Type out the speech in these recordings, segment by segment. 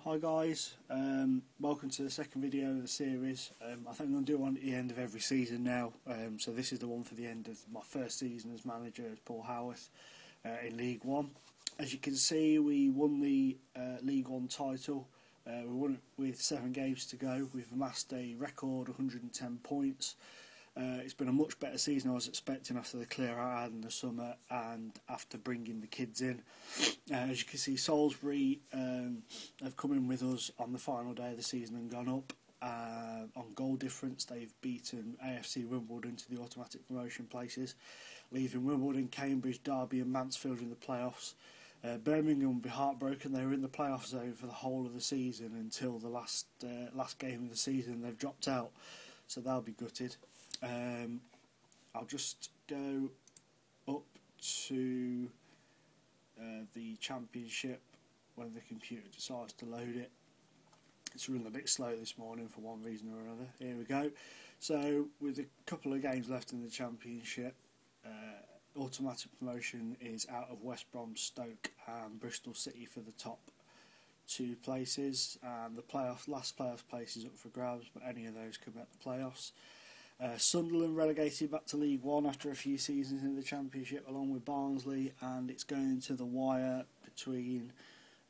Hi guys, welcome to the second video of the series. I think I'm going to do one at the end of every season now, so this is the one for the end of my first season as manager as Paul Howarth in League One. As you can see, we won the League One title. We won it with 7 games to go. We've amassed a record 110 points. It's been a much better season I was expecting after the clear out I had in the summer and after bringing the kids in. As you can see, Salisbury have come in with us on the final day of the season and gone up. On goal difference, they've beaten AFC Wimbledon to the automatic promotion places, leaving Wimbledon, Cambridge, Derby and Mansfield in the playoffs. Birmingham will be heartbroken. They were in the playoff zone for the whole of the season until the last game of the season. They've dropped out, so they'll be gutted. I'll just go up to the championship when the computer decides to load it. It's running a bit slow this morning for one reason or another. Here we go. So with a couple of games left in the championship, automatic promotion is out of West Brom, Stoke and Bristol City for the top 2 places, and the last playoff place is up for grabs, but any of those could make the playoffs. Sunderland relegated back to League One after a few seasons in the Championship, along with Barnsley, and it's going to the wire between,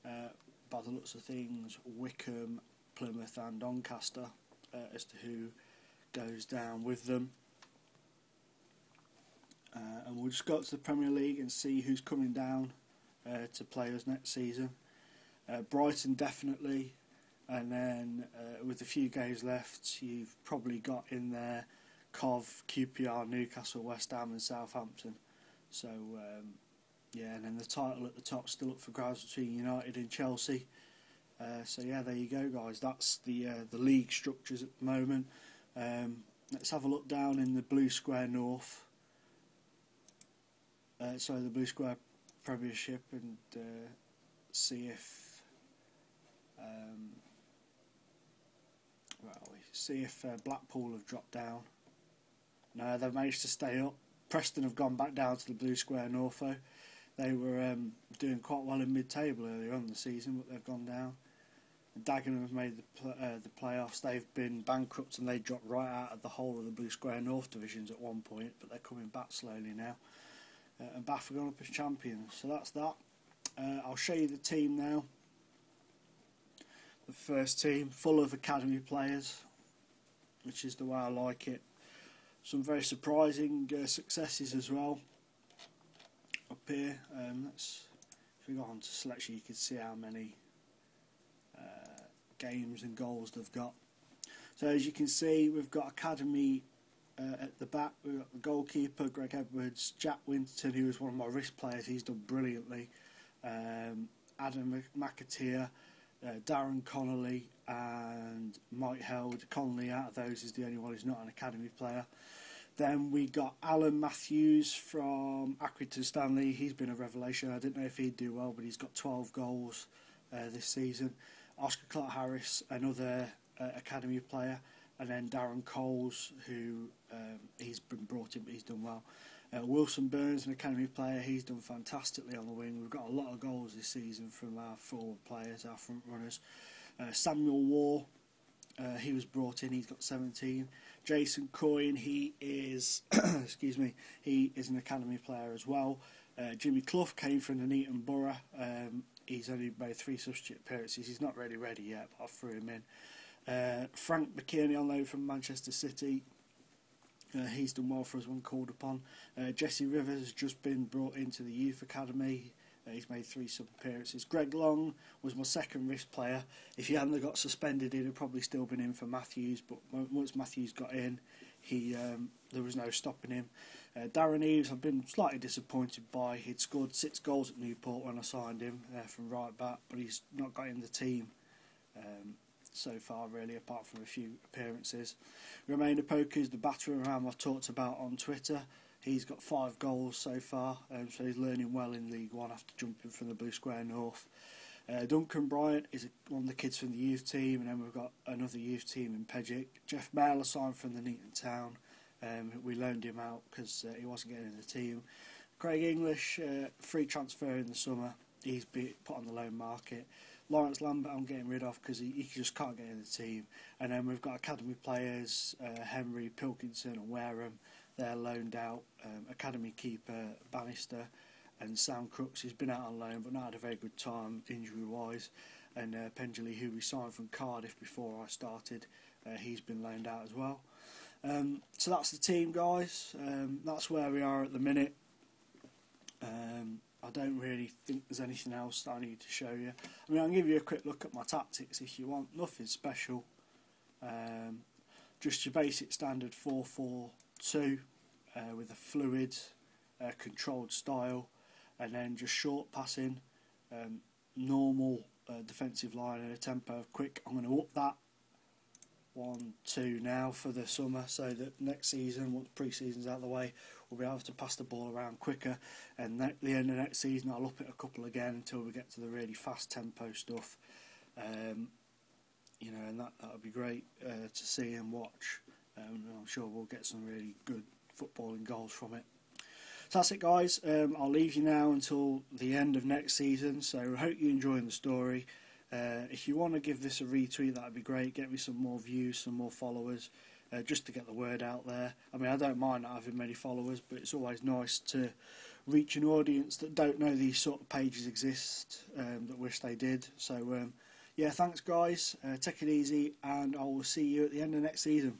by the looks of things, Wycombe, Plymouth and Doncaster as to who goes down with them. And we'll just go up to the Premier League and see who's coming down to play us next season. Brighton definitely. And then with a few games left, you've probably got in there Cov, QPR, Newcastle, West Ham and Southampton. So yeah, and then the title at the top still up for grabs between United and Chelsea. So yeah, there you go guys, that's the league structures at the moment. Let's have a look down in the Blue Square North. The Blue Square Premiership, and see if Blackpool have dropped down. No, they've managed to stay up. Preston have gone back down to the Blue Square North though. They were doing quite well in mid-table earlier on in the season, but they've gone down. Dagenham have made the playoffs. They've been bankrupt and they dropped right out of the whole of the Blue Square North divisions at one point, but they're coming back slowly now. And Bath have gone up as champions. So that's that. I'll show you the team now. The first team, full of academy players, which is the way I like it. Some very surprising successes as well. Up here, if we go on to selection, you can see how many games and goals they've got. So as you can see, we've got academy at the back. We've got the goalkeeper, Greg Edwards, Jack Winterton, who was one of my risk players. He's done brilliantly. Adam McAteer, Darren Connolly and Mike Held. Connolly out of those is the only one who's not an academy player. Then we got Alan Matthews from Accrington Stanley. He's been a revelation. I didn't know if he'd do well, but he's got 12 goals this season. Oscar Clark Harris, another academy player, and then Darren Coles, who he's been brought in but he's done well. Wilson Burns, an academy player, he's done fantastically on the wing. We've got a lot of goals this season from our forward players, our front runners. Samuel Waugh, he was brought in, he's got 17. Jason Coyne, he is excuse me, he is an academy player as well. Jimmy Clough came from Nuneaton Borough. He's only made 3 substitute appearances. He's not really ready yet, but I threw him in. Frank McKinney on loan from Manchester City. He's done well for us when called upon. Jesse Rivers has just been brought into the youth academy. He's made 3 sub appearances. Greg Long was my second risk player. If he hadn't got suspended, he'd have probably still been in for Matthews. But once Matthews got in, there was no stopping him. Darren Eves, I've been slightly disappointed by. He'd scored 6 goals at Newport when I signed him from right back, but he's not got in the team so far really, apart from a few appearances. Romain Opoku is the battering ram I've talked about on Twitter. He's got 5 goals so far, so he's learning well in League One after jumping from the Blue Square North. Duncan Bryant is one of the kids from the youth team, and then we've got another youth team in Pejic. Jeff Mail signed from the Nuneaton Town. We loaned him out because he wasn't getting in the team. Craig English, free transfer in the summer. He's been put on the loan market. Lawrence Lambert I'm getting rid of because he just can't get in the team. And then we've got academy players, Henry, Pilkinson and Wareham. They're loaned out. Academy keeper Bannister and Sam Crooks, he's been out on loan but not had a very good time injury-wise. And Pendley, who we signed from Cardiff before I started, he's been loaned out as well. So that's the team, guys. That's where we are at the minute. I don't really think there's anything else that I need to show you. I mean, I'll give you a quick look at my tactics if you want. Nothing special. Just your basic standard 4-4-2 with a fluid, controlled style, and then just short passing, normal defensive line and a tempo of quick. I'm going to up that 1-2 now for the summer, so that next season, once pre-season's out of the way, we'll be able to pass the ball around quicker. And at the end of next season, I'll up it a couple again until we get to the really fast tempo stuff. You know, and that'll be great to see and watch. I'm sure we'll get some really good footballing goals from it. So that's it, guys. I'll leave you now until the end of next season. So I hope you're enjoying the story. If you want to give this a retweet, that'd be great. Get me some more views, some more followers, just to get the word out there. I mean, I don't mind not having many followers, but it's always nice to reach an audience that don't know these sort of pages exist, that wish they did. So, yeah, thanks, guys. Take it easy, and I will see you at the end of next season.